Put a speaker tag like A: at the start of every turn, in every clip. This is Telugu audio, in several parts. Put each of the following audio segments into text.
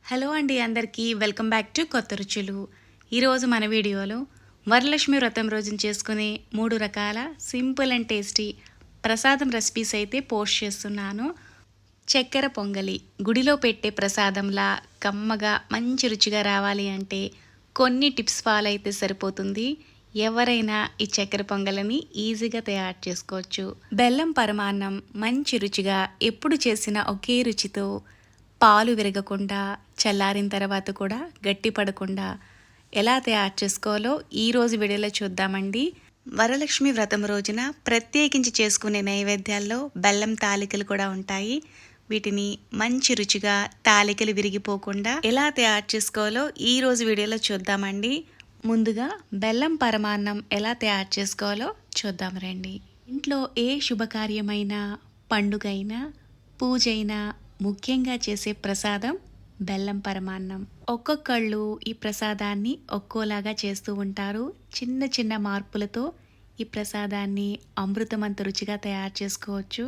A: హలో అండి అందరికీ వెల్కమ్ బ్యాక్ టు కొత్త రుచులు. ఈరోజు మన వీడియోలో వరలక్ష్మి వ్రతం రోజున చేసుకునే 3 రకాల సింపుల్ అండ్ టేస్టీ ప్రసాదం రెసిపీస్ అయితే పోస్ట్ చేస్తున్నాను. చక్కెర పొంగలి గుడిలో పెట్టే ప్రసాదంలా కమ్మగా మంచి రుచిగా రావాలి అంటే కొన్ని టిప్స్ ఫాలో అయితే సరిపోతుంది. ఎవరైనా ఈ చక్కెర పొంగలిని ఈజీగా తయారు చేసుకోవచ్చు. బెల్లం పరమాన్నం మంచి రుచిగా ఎప్పుడు చేసినా ఒకే రుచితో పాలు విరగకుండా చల్లారిన తర్వాత కూడా గట్టి పడకుండా ఎలా తయారు చేసుకోవాలో ఈరోజు వీడియోలో చూద్దామండి. వరలక్ష్మి వ్రతం రోజున ప్రత్యేకించి చేసుకునే నైవేద్యాల్లో బెల్లం తాలికలు కూడా ఉంటాయి. వీటిని మంచి రుచిగా తాలికలు విరిగిపోకుండా ఎలా తయారు చేసుకోవాలో ఈరోజు వీడియోలో చూద్దామండి. ముందుగా బెల్లం పరమాన్నం ఎలా తయారు చేసుకోవాలో చూద్దాం రండి. ఇంట్లో ఏ శుభకార్యమైనా పండుగైనా పూజైనా ముఖ్యంగా చేసే ప్రసాదం బెల్లం పరమాన్నం. ఒక్కొక్కళ్ళు ఈ ప్రసాదాన్ని ఒక్కోలాగా చేస్తూ ఉంటారు. చిన్న చిన్న మార్పులతో ఈ ప్రసాదాన్ని అమృతమంత రుచిగా తయారు చేసుకోవచ్చు.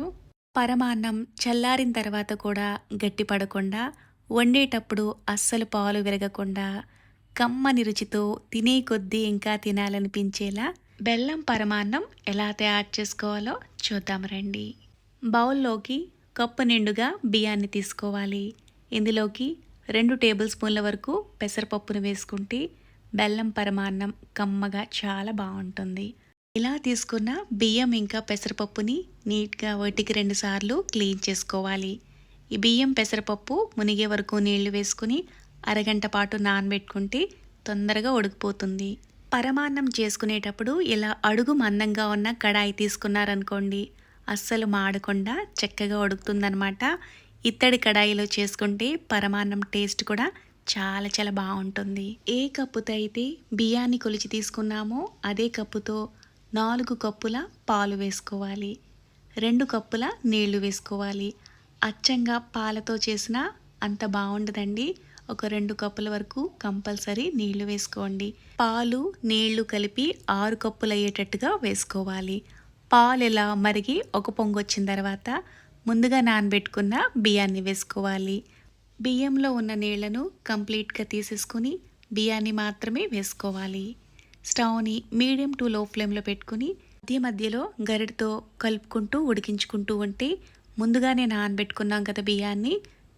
A: పరమాన్నం చల్లారిన తర్వాత కూడా గట్టిపడకుండా వండేటప్పుడు అస్సలు పాలు విరగకుండా కమ్మని రుచితో తినే కొద్దీ ఇంకా తినాలనిపించేలా బెల్లం పరమాన్నం ఎలా తయారు చేసుకోవాలో చూద్దాం రండి. బౌల్లోకి కప్పు నిండుగా బియ్యాన్ని తీసుకోవాలి. ఇందులోకి 2 టేబుల్ స్పూన్ల వరకు పెసరపప్పును వేసుకుంటే బెల్లం పరమాన్నం కమ్మగా చాలా బాగుంటుంది. ఇలా తీసుకున్న బియ్యం ఇంకా పెసరపప్పుని నీట్గా 1-2 సార్లు క్లీన్ చేసుకోవాలి. ఈ బియ్యం పెసరపప్పు మునిగే వరకు నీళ్లు వేసుకుని అరగంట పాటు నానబెట్టుకుంటే తొందరగా ఉడికిపోతుంది. పరమాన్నం చేసుకునేటప్పుడు ఇలా అడుగు మందంగా ఉన్న కడాయి తీసుకున్నారనుకోండి, అస్సలు మాడకుండా చక్కగా ఉడుకుతుందనమాట. ఇత్తడి కడాయిలో చేసుకుంటే పరమాన్నం టేస్ట్ కూడా చాలా చాలా బాగుంటుంది. ఏ కప్పుతో అయితే బియ్యాన్ని కొలిచి తీసుకున్నామో అదే కప్పుతో 4 కప్పుల పాలు వేసుకోవాలి. 2 కప్పుల నీళ్లు వేసుకోవాలి. అచ్చంగా పాలతో చేసిన అంత బాగుండదండి. ఒక 2 కప్పుల వరకు కంపల్సరీ నీళ్లు వేసుకోండి. పాలు నీళ్లు కలిపి 6 కప్పులు అయ్యేటట్టుగా వేసుకోవాలి. పాలు ఇలా మరిగి ఒక పొంగు వచ్చిన తర్వాత ముందుగా నానబెట్టుకున్న బియ్యాన్ని వేసుకోవాలి. బియ్యంలో ఉన్న నీళ్లను కంప్లీట్గా తీసేసుకుని బియ్యాన్ని మాత్రమే వేసుకోవాలి. స్టవ్ని మీడియం టు లో ఫ్లేమ్లో పెట్టుకుని మధ్య మధ్యలో గరిటతో కలుపుకుంటూ ఉడికించుకుంటూ ఉంటే ముందుగానే నానబెట్టుకున్నాం కదా బియ్యాన్ని,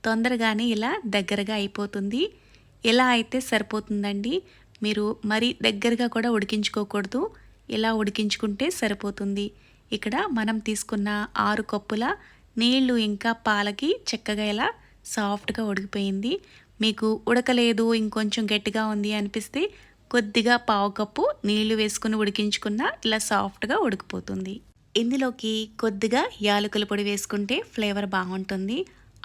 A: తొందరగానే ఇలా దగ్గరగా అయిపోతుంది. ఇలా అయితే సరిపోతుందండి. మీరు మరీ దగ్గరగా కూడా ఉడికించుకోకూడదు. ఇలా ఉడికించుకుంటే సరిపోతుంది. ఇక్కడ మనం తీసుకున్న 6 కప్పుల నీళ్లు ఇంకా పాలకి చక్కగా ఇలా సాఫ్ట్గా ఉడికిపోయింది. మీకు ఉడకలేదు ఇంకొంచెం గట్టిగా ఉంది అనిపిస్తే కొద్దిగా పావు కప్పు నీళ్లు వేసుకుని ఉడికించుకున్న ఇలా సాఫ్ట్గా ఉడికిపోతుంది. ఇందులోకి కొద్దిగా యాలకుల పొడి వేసుకుంటే ఫ్లేవర్ బాగుంటుంది.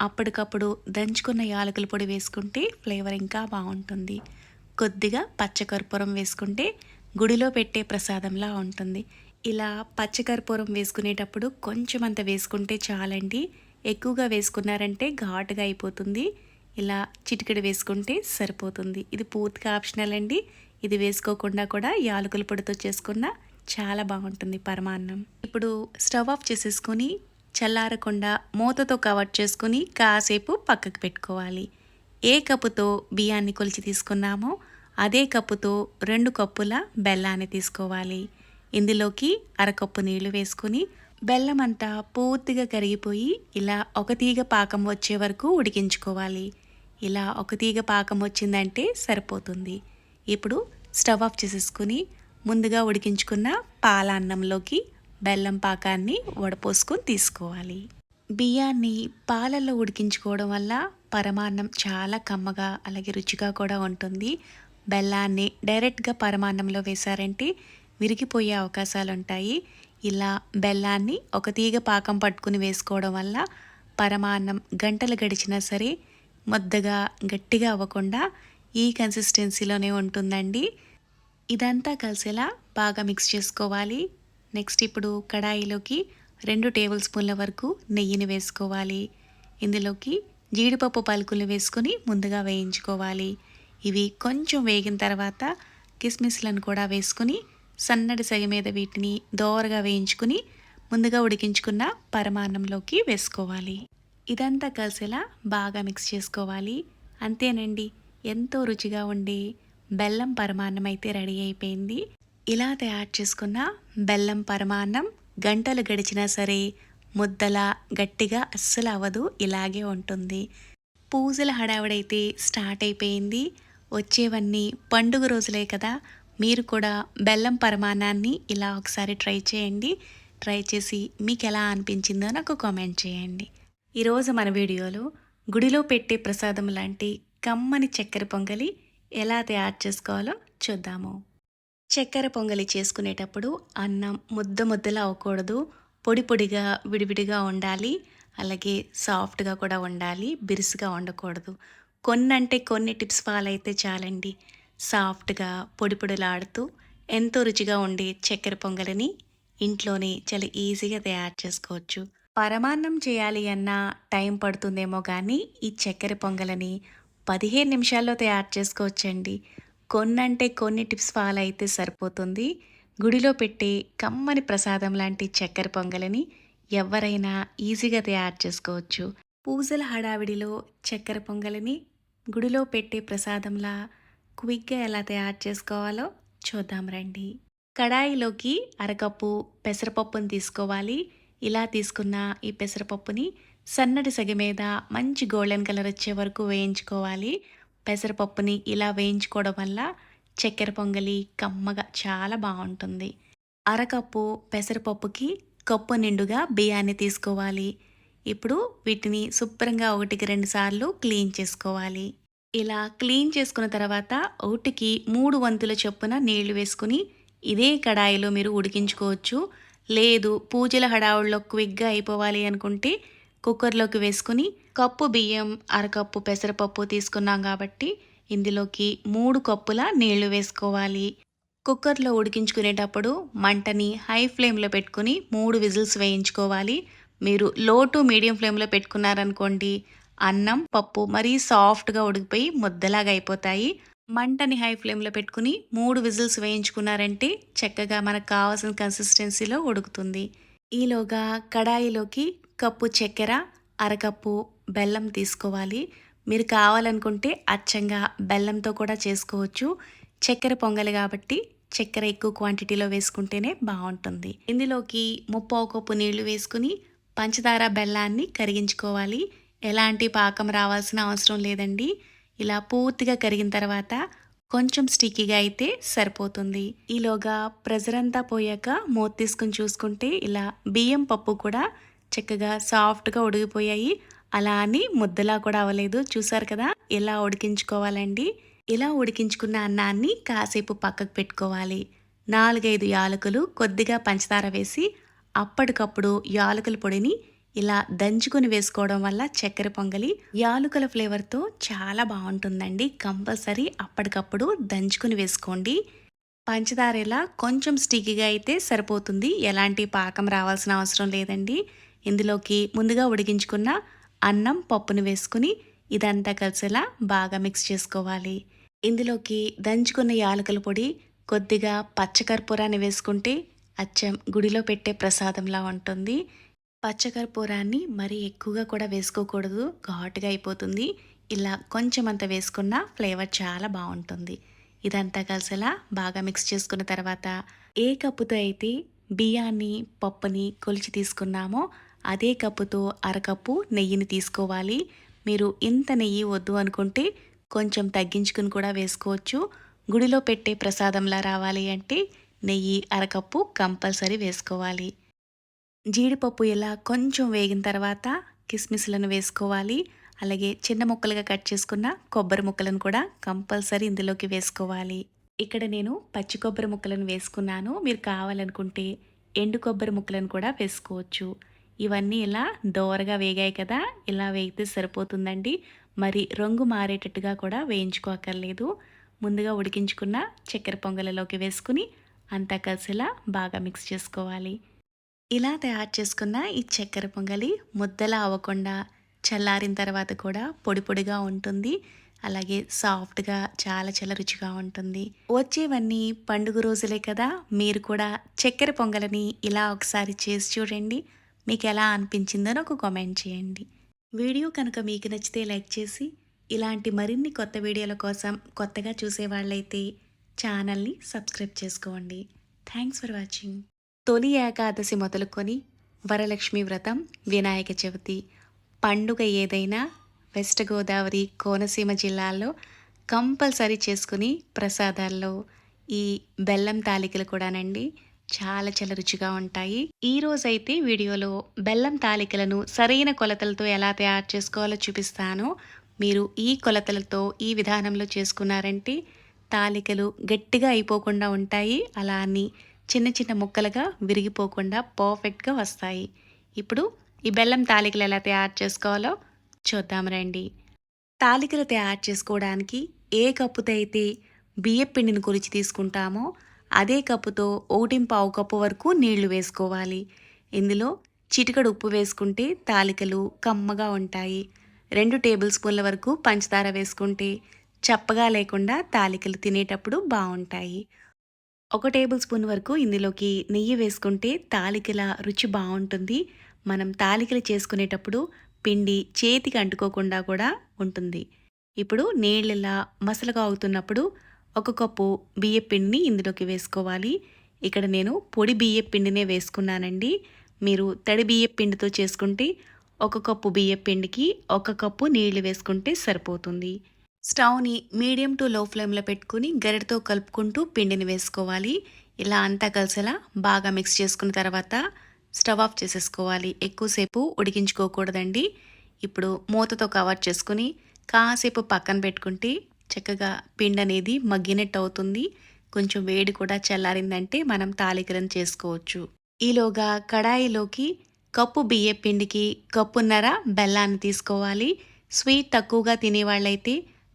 A: అప్పటికప్పుడు దంచుకున్న యాలకుల పొడి వేసుకుంటే ఫ్లేవర్ ఇంకా బాగుంటుంది. కొద్దిగా పచ్చకర్పూరం వేసుకుంటే గుడిలో పెట్టే ప్రసాదంలా ఉంటుంది. ఇలా పచ్చకర్పూరం వేసుకునేటప్పుడు కొంచెం అంత వేసుకుంటే చాలండి. ఎక్కువగా వేసుకున్నారంటే ఘాటుగా అయిపోతుంది. ఇలా చిటికెడు వేసుకుంటే సరిపోతుంది. ఇది పూర్తిగా ఆప్షనల్ అండి. ఇది వేసుకోకుండా కూడా యాలకుల పొడితో చేసుకున్న చాలా బాగుంటుంది పరమాన్నం. ఇప్పుడు స్టవ్ ఆఫ్ చేసేసుకొని చల్లారకుండా మూతతో కవర్ చేసుకుని కాసేపు పక్కకు పెట్టుకోవాలి. ఏ కప్పుతో బియ్యాన్ని కొలిచి తీసుకున్నామో అదే కప్పుతో 2 కప్పుల బెల్లాన్ని తీసుకోవాలి. ఇందులోకి అరకప్పు నీళ్లు వేసుకుని బెల్లం అంతా పూర్తిగా కరిగిపోయి ఇలా ఒక తీగ పాకం వచ్చే వరకు ఉడికించుకోవాలి. ఇలా ఒక తీగ పాకం వచ్చిందంటే సరిపోతుంది. ఇప్పుడు స్టవ్ ఆఫ్ చేసేసుకుని ముందుగా ఉడికించుకున్న పాల అన్నంలోకి బెల్లం పాకాన్ని వడపోసుకొని తీసుకోవాలి. బియ్యాన్ని పాలల్లో ఉడికించుకోవడం వల్ల పరమాన్నం చాలా కమ్మగా అలాగే రుచిగా కూడా ఉంటుంది. బెల్లాన్ని డైరెక్ట్గా పరమాన్నంలో వేశారంటే విరిగిపోయే అవకాశాలు ఉంటాయి. ఇలా బెల్లాన్ని ఒక తీగ పాకం పట్టుకుని వేసుకోవడం వల్ల పరమాన్నం గంటలు గడిచినా సరే ముద్దగా గట్టిగా అవ్వకుండా ఈ కన్సిస్టెన్సీలోనే ఉంటుందండి. ఇదంతా కలిసేలా బాగా మిక్స్ చేసుకోవాలి. నెక్స్ట్ ఇప్పుడు కడాయిలోకి 2 టేబుల్ స్పూన్ల వరకు నెయ్యిని వేసుకోవాలి. ఇందులోకి జీడిపప్పు పలుకులు వేసుకుని ముందుగా వేయించుకోవాలి. ఇవి కొంచెం వేగిన తర్వాత కిస్మిస్లను కూడా వేసుకుని సన్నటి సెగ మీద వీటిని దోరగా వేయించుకుని ముందుగా ఉడికించుకున్న పరమాన్నంలోకి వేసుకోవాలి. ఇదంతా కలిసేలా బాగా మిక్స్ చేసుకోవాలి. అంతేనండి, ఎంతో రుచిగా ఉండే బెల్లం పరమాన్నం అయితే రెడీ అయిపోయింది. ఇలా తయారు చేసుకున్న బెల్లం పరమాన్నం గంటలు గడిచినా సరే ముద్దలా గట్టిగా అస్సలు అవ్వదు, ఇలాగే ఉంటుంది. పూజల హడావిడైతే స్టార్ట్ అయిపోయింది. వచ్చేవన్నీ పండుగ రోజులే కదా, మీరు కూడా బెల్లం పరమాన్నాన్ని ఇలా ఒకసారి ట్రై చేయండి. ట్రై చేసి మీకు ఎలా అనిపించిందో నాకు కామెంట్ చేయండి. ఈరోజు మన వీడియోలో గుడిలో పెట్టే ప్రసాదం లాంటి కమ్మని చక్కెర పొంగలి ఎలా తయారు చేసుకోవాలో చూద్దాము. చక్కెర పొంగలి చేసుకునేటప్పుడు అన్నం ముద్ద ముద్దలా అవ్వకూడదు, పొడి పొడిగా విడివిడిగా ఉండాలి. అలాగే సాఫ్ట్గా కూడా ఉండాలి, బిరుసుగా ఉండకూడదు. కొన్ని టిప్స్ ఫాలో అయితే చాలండి. సాఫ్ట్గా పొడి పొడిలాడుతూ ఎంతో రుచిగా ఉండే చక్కెర పొంగలిని ఇంట్లోనే చాలా ఈజీగా తయారు చేసుకోవచ్చు. పరమాన్నం చేయాలి అన్నా టైం పడుతుందేమో కానీ ఈ చక్కెర పొంగలని 15 నిమిషాల్లో తయారు చేసుకోవచ్చండి. కొన్ని టిప్స్ ఫాలో అయితే సరిపోతుంది. గుడిలో పెట్టే కమ్మని ప్రసాదం లాంటి చక్కెర పొంగలిని ఎవరైనా ఈజీగా తయారు చేసుకోవచ్చు. పూజల హడావిడిలో చక్కెర పొంగలిని గుడిలో పెట్టే ప్రసాదంలా క్విక్గా ఎలా తయారు చేసుకోవాలో చూద్దాం రండి. కడాయిలోకి అరకప్పు పెసరపప్పుని తీసుకోవాలి. ఇలా తీసుకున్న ఈ పెసరపప్పుని సన్నటి సెగ మీద మంచి గోల్డెన్ కలర్ వచ్చే వరకు వేయించుకోవాలి. పెసరపప్పుని ఇలా వేయించుకోవడం వల్ల చక్కెర పొంగలి కమ్మగా చాలా బాగుంటుంది. అరకప్పు పెసరపప్పుకి కప్పు నిండుగా బియ్యాన్ని తీసుకోవాలి. ఇప్పుడు వీటిని శుభ్రంగా 1-2 సార్లు క్లీన్ చేసుకోవాలి. ఇలా క్లీన్ చేసుకున్న తర్వాత 1కి 3 వంతుల చొప్పున నీళ్లు వేసుకుని ఇదే కడాయిలో మీరు ఉడికించుకోవచ్చు. లేదు పూజల హడావుల్లో క్విక్గా అయిపోవాలి అనుకుంటే కుక్కర్లోకి వేసుకుని కప్పు బియ్యం అరకప్పు పెసరపప్పు తీసుకున్నాం కాబట్టి ఇందులోకి 3 కప్పుల నీళ్లు వేసుకోవాలి. కుక్కర్లో ఉడికించుకునేటప్పుడు మంటని హై ఫ్లేమ్లో పెట్టుకుని 3 విజిల్స్ వేయించుకోవాలి. మీరు లో టు మీడియం ఫ్లేమ్లో పెట్టుకున్నారనుకోండి, అన్నం పప్పు మరీ సాఫ్ట్గా ఉడికిపోయి ముద్దలాగా అయిపోతాయి. మంటని హై ఫ్లేమ్లో పెట్టుకుని 3 విజిల్స్ వేయించుకున్నారంటే చక్కగా మనకు కావాల్సిన కన్సిస్టెన్సీలో ఉడుకుతుంది. ఈలోగా కడాయిలోకి కప్పు చక్కెర అరకప్పు బెల్లం తీసుకోవాలి. మీరు కావాలనుకుంటే అచ్చంగా బెల్లంతో కూడా చేసుకోవచ్చు. చక్కెర పొంగలి కాబట్టి చక్కెర ఎక్కువ క్వాంటిటీలో వేసుకుంటేనే బాగుంటుంది. ఇందులోకి 3/4 కప్పు నీళ్లు వేసుకుని పంచదార బెల్లాన్ని కరిగించుకోవాలి. ఎలాంటి పాకం రావాల్సిన అవసరం లేదండి. ఇలా పూర్తిగా కరిగిన తర్వాత కొంచెం స్టిక్కీగా అయితే సరిపోతుంది. ఈలోగా ప్రెజర్ అంతా పోయాక మూత తీసుకుని చూసుకుంటే ఇలా బియ్యం పప్పు కూడా చక్కగా సాఫ్ట్గా ఉడికిపోయాయి. అలా అని ముద్దలా కూడా అవ్వలేదు. చూసారు కదా ఎలా ఉడికించుకోవాలండి. ఇలా ఉడికించుకున్న అన్నాన్ని కాసేపు పక్కకు పెట్టుకోవాలి. 4-5 యాలకులు కొద్దిగా పంచదార వేసి అప్పటికప్పుడు యాలకుల పొడిని ఇలా దంచుకుని వేసుకోవడం వల్ల చక్కెర పొంగలి యాలకుల ఫ్లేవర్తో చాలా బాగుంటుందండి. కంపల్సరీ అప్పటికప్పుడు దంచుకుని వేసుకోండి. పంచదార ఇలా కొంచెం స్టిక్కీగా అయితే సరిపోతుంది, ఎలాంటి పాకం రావాల్సిన అవసరం లేదండి. ఇందులోకి ముందుగా ఉడికించుకున్న అన్నం పప్పును వేసుకుని ఇదంతా కలిసేలా బాగా మిక్స్ చేసుకోవాలి. ఇందులోకి దంచుకున్న యాలకుల పొడి కొద్దిగా పచ్చకర్పూరాన్ని వేసుకుంటే అచ్చం గుడిలో పెట్టే ప్రసాదంలా ఉంటుంది. పచ్చకర్పూరాన్ని మరీ ఎక్కువగా కూడా వేసుకోకూడదు, ఘాటుగా అయిపోతుంది. ఇలా కొంచెం అంత వేసుకున్న ఫ్లేవర్ చాలా బాగుంటుంది. ఇదంతా కలిసేలా బాగా మిక్స్ చేసుకున్న తర్వాత ఏ కప్పుతో అయితే బియ్యాన్ని పప్పుని కొలిచి తీసుకున్నామో అదే కప్పుతో అరకప్పు నెయ్యిని తీసుకోవాలి. మీరు ఇంత నెయ్యి వద్దు అనుకుంటే కొంచెం తగ్గించుకుని కూడా వేసుకోవచ్చు. గుడిలో పెట్టే ప్రసాదంలా రావాలి అంటే నెయ్యి అరకప్పు కంపల్సరీ వేసుకోవాలి. జీడిపప్పు ఇలా కొంచెం వేగిన తర్వాత కిస్మిస్లను వేసుకోవాలి. అలాగే చిన్న ముక్కలుగా కట్ చేసుకున్న కొబ్బరి ముక్కలను కూడా కంపల్సరీ ఇందులోకి వేసుకోవాలి. ఇక్కడ నేను పచ్చి కొబ్బరి ముక్కలను వేసుకున్నాను. మీరు కావాలనుకుంటే ఎండు కొబ్బరి ముక్కలను కూడా వేసుకోవచ్చు. ఇవన్నీ ఇలా దోరగా వేగాయి కదా, ఇలా వేగితే సరిపోతుందండి. మరి రంగు మారేటట్టుగా కూడా వేయించుకోకర్లేదు. ముందుగా ఉడికించుకున్న చక్కెర పొంగలిలోకి వేసుకుని అంతా కలిసిలా బాగా మిక్స్ చేసుకోవాలి. ఇలా తయారు చేసుకున్న ఈ చక్కెర పొంగలి ముద్దలా అవ్వకుండా చల్లారిన తర్వాత కూడా పొడి పొడిగా ఉంటుంది. అలాగే సాఫ్ట్గా చాలా చాలా రుచిగా ఉంటుంది. వచ్చేవన్నీ పండుగ రోజులే కదా, మీరు కూడా చక్కెర పొంగలిని ఇలా ఒకసారి చేసి చూడండి. మీకు ఎలా అనిపించిందో నాకు కామెంట్ చేయండి. వీడియో కనుక మీకు నచ్చితే లైక్ చేసి ఇలాంటి మరిన్ని కొత్త వీడియోల కోసం కొత్తగా చూసేవాళ్ళైతే ఛానల్ని సబ్స్క్రైబ్ చేసుకోండి. Thanks for watching. తొలి ఏకాదశి మొదలుకొని వరలక్ష్మి వ్రతం, వినాయక చవితి పండుగ ఏదైనా వెస్ట్ గోదావరి, కోనసీమ జిల్లాల్లో కంపల్సరీ చేసుకుని ప్రసాదాల్లో ఈ బెల్లం తాలికలు కూడానండి చాలా చాలా రుచిగా ఉంటాయి. ఈరోజైతే వీడియోలో బెల్లం తాలికలను సరైన కొలతలతో ఎలా తయారు చేసుకోవాలో చూపిస్తాను. మీరు ఈ కొలతలతో ఈ విధానంలో చేసుకున్నారంటే తాలికలు గట్టిగా అయిపోకుండా ఉంటాయి. అలా అని చిన్న చిన్న ముక్కలుగా విరిగిపోకుండా పర్ఫెక్ట్గా వస్తాయి. ఇప్పుడు ఈ బెల్లం తాలికలు ఎలా తయారు చేసుకోవాలో చూద్దాం రండి. తాలికలు తయారు చేసుకోవడానికి ఏ కప్పుతో అయితే బియ్యం పిండిని కొలిచి తీసుకుంటామో అదే కప్పుతో 1.5 కప్పు వరకు నీళ్లు వేసుకోవాలి. ఇందులో చిటికెడు ఉప్పు వేసుకుంటే తాలికలు కమ్మగా ఉంటాయి. 2 టేబుల్ స్పూన్ల వరకు పంచదార వేసుకుంటే చప్పగా లేకుండా తాలికలు తినేటప్పుడు బాగుంటాయి. 1 టేబుల్ స్పూన్ వరకు ఇందులోకి నెయ్యి వేసుకుంటే తాలికల రుచి బాగుంటుంది. మనం తాలికలు చేసుకునేటప్పుడు పిండి చేతికి అంటుకోకుండా కూడా ఉంటుంది. ఇప్పుడు నీళ్ళలా మసలుగా అవుతున్నప్పుడు 1 కప్పు బియ్యం పిండిని ఇందులోకి వేసుకోవాలి. ఇక్కడ నేను పొడి బియ్యం పిండినే వేసుకున్నానండి. మీరు తడి బియ్యం పిండితో చేసుకుంటే 1 కప్పు బియ్యం పిండికి 1 కప్పు నీళ్లు వేసుకుంటే సరిపోతుంది. స్టవ్ని మీడియం టు లో ఫ్లేమ్లో పెట్టుకుని గరిటతో కలుపుకుంటూ పిండిని వేసుకోవాలి. ఇలా అంతా కలిసేలా బాగా మిక్స్ చేసుకున్న తర్వాత స్టవ్ ఆఫ్ చేసేసుకోవాలి. ఎక్కువసేపు ఉడికించుకోకూడదండి. ఇప్పుడు మూతతో కవర్ చేసుకుని కాసేపు పక్కన పెట్టుకుంటే చక్కగా పిండి అనేది మగ్గినట్టు అవుతుంది. కొంచెం వేడి కూడా చల్లారిందంటే మనం తాలికలను చేసుకోవచ్చు. ఈలోగా కడాయిలోకి కప్పు బియ్యం పిండికి కప్పున్నర బెల్లాన్ని తీసుకోవాలి. స్వీట్ తక్కువగా తినేవాళ్ళైతే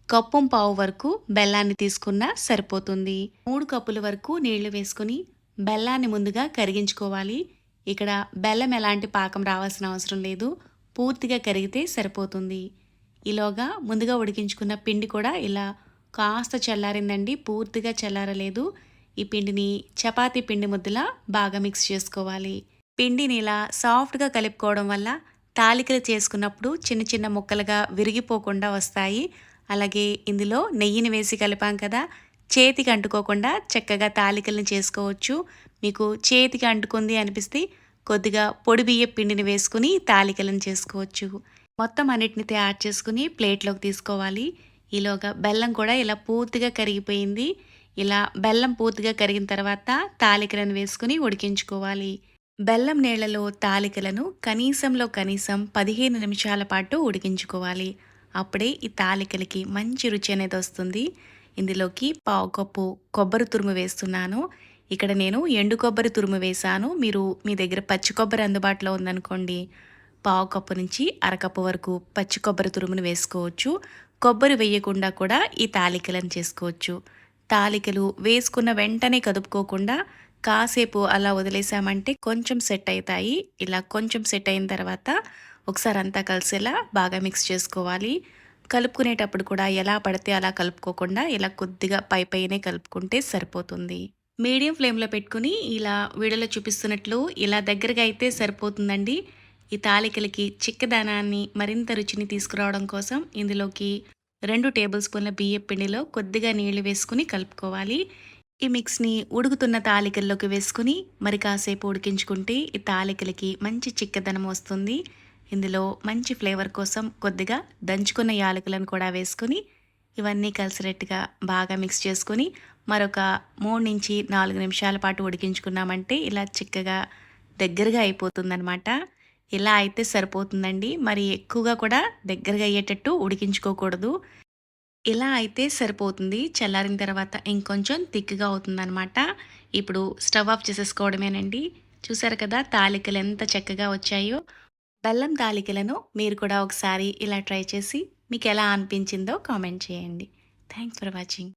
A: 1.5 కప్పు వరకు బెల్లాన్ని తీసుకున్నా సరిపోతుంది. 3 కప్పుల వరకు నీళ్లు వేసుకుని బెల్లాన్ని ముందుగా కరిగించుకోవాలి. ఇక్కడ బెల్లం ఎలాంటి పాకం రావాల్సిన అవసరం లేదు. పూర్తిగా కరిగితే సరిపోతుంది. ఈలోగా ముందుగా ఉడికించుకున్న పిండి కూడా ఇలా కాస్త చల్లారిందండి. పూర్తిగా చల్లారలేదు. ఈ పిండిని చపాతీ పిండి ముద్దలా బాగా మిక్స్ చేసుకోవాలి. పిండిని ఇలా సాఫ్ట్గా కలుపుకోవడం వల్ల తాలికలు చేసుకున్నప్పుడు చిన్న చిన్న ముక్కలుగా విరిగిపోకుండా వస్తాయి. అలాగే ఇందులో నెయ్యిని వేసి కలిపాం కదా, చేతికి అంటుకోకుండా చక్కగా తాలికలను చేసుకోవచ్చు. మీకు చేతికి అంటుకుంది అనిపిస్తే కొద్దిగా పొడి బియ్యం పిండిని వేసుకుని తాలికలను చేసుకోవచ్చు. మొత్తం అన్నిటిని తయారు చేసుకుని ప్లేట్లోకి తీసుకోవాలి. ఈలోగా బెల్లం కూడా ఇలా పూర్తిగా కరిగిపోయింది. ఇలా బెల్లం పూర్తిగా కరిగిన తర్వాత తాలికలను వేసుకుని ఉడికించుకోవాలి. బెల్లం నీళ్లలో తాలికలను కనీసం 15 నిమిషాల పాటు ఉడికించుకోవాలి. అప్పుడే ఈ తాలికలకి మంచి రుచి అనేది వస్తుంది. ఇందులోకి 1/4 కప్పు కొబ్బరి తురుము వేస్తున్నాను. ఇక్కడ నేను ఎండు కొబ్బరి తురుము వేశాను. మీరు మీ దగ్గర పచ్చి కొబ్బరి అందుబాటులో ఉందనుకోండి 1/4 కప్పు నుంచి 1/2 కప్పు వరకు పచ్చి కొబ్బరి తురుమును వేసుకోవచ్చు. కొబ్బరి వేయకుండా కూడా ఈ తాలికలను చేసుకోవచ్చు. తాలికలు వేసుకున్న వెంటనే కదుపుకోకుండా కాసేపు అలా వదిలేసామంటే కొంచెం సెట్ అవుతాయి. ఇలా కొంచెం సెట్ అయిన తర్వాత ఒకసారి అంతా కలిసేలా బాగా మిక్స్ చేసుకోవాలి. కలుపుకునేటప్పుడు కూడా ఎలా పడితే అలా కలుపుకోకుండా ఇలా కొద్దిగా పైనే కలుపుకుంటే సరిపోతుంది. మీడియం ఫ్లేమ్లో పెట్టుకుని ఇలా వీడియోలో చూపిస్తున్నట్లు ఇలా దగ్గరగా అయితే సరిపోతుందండి. ఈ తాలికలకి చిక్కదనాన్ని మరింత రుచిని తీసుకురావడం కోసం ఇందులోకి 2 టేబుల్ స్పూన్ల బియ్యం పిండిలో కొద్దిగా నీళ్లు వేసుకుని కలుపుకోవాలి. ఈ మిక్స్ని ఉడుకుతున్న తాలికల్లోకి వేసుకుని మరి కాసేపు ఉడికించుకుంటే ఈ తాలికలకి మంచి చిక్కదనం వస్తుంది. ఇందులో మంచి ఫ్లేవర్ కోసం కొద్దిగా దంచుకున్న యాలకులను కూడా వేసుకుని ఇవన్నీ కలిసినట్టుగా బాగా మిక్స్ చేసుకుని మరొక 3 నుంచి 4 నిమిషాల పాటు ఉడికించుకున్నామంటే ఇలా చిక్కగా దగ్గరగా అయిపోతుందన్నమాట. ఇలా అయితే సరిపోతుందండి. మరి ఎక్కువగా కూడా దగ్గరగా అయ్యేటట్టు ఉడికించుకోకూడదు. ఇలా అయితే సరిపోతుంది. చల్లారిన తర్వాత ఇంకొంచెం థిక్‌గా అవుతుందనమాట. ఇప్పుడు స్టవ్ ఆఫ్ చేసేసుకోవడమేనండి. చూసారు కదా తాలికలు ఎంత చక్కగా వచ్చాయో. బెల్లం తాలికలను మీరు కూడా ఒకసారి ఇలా ట్రై చేసి మీకు ఎలా అనిపించిందో కామెంట్ చేయండి. Thanks for watching.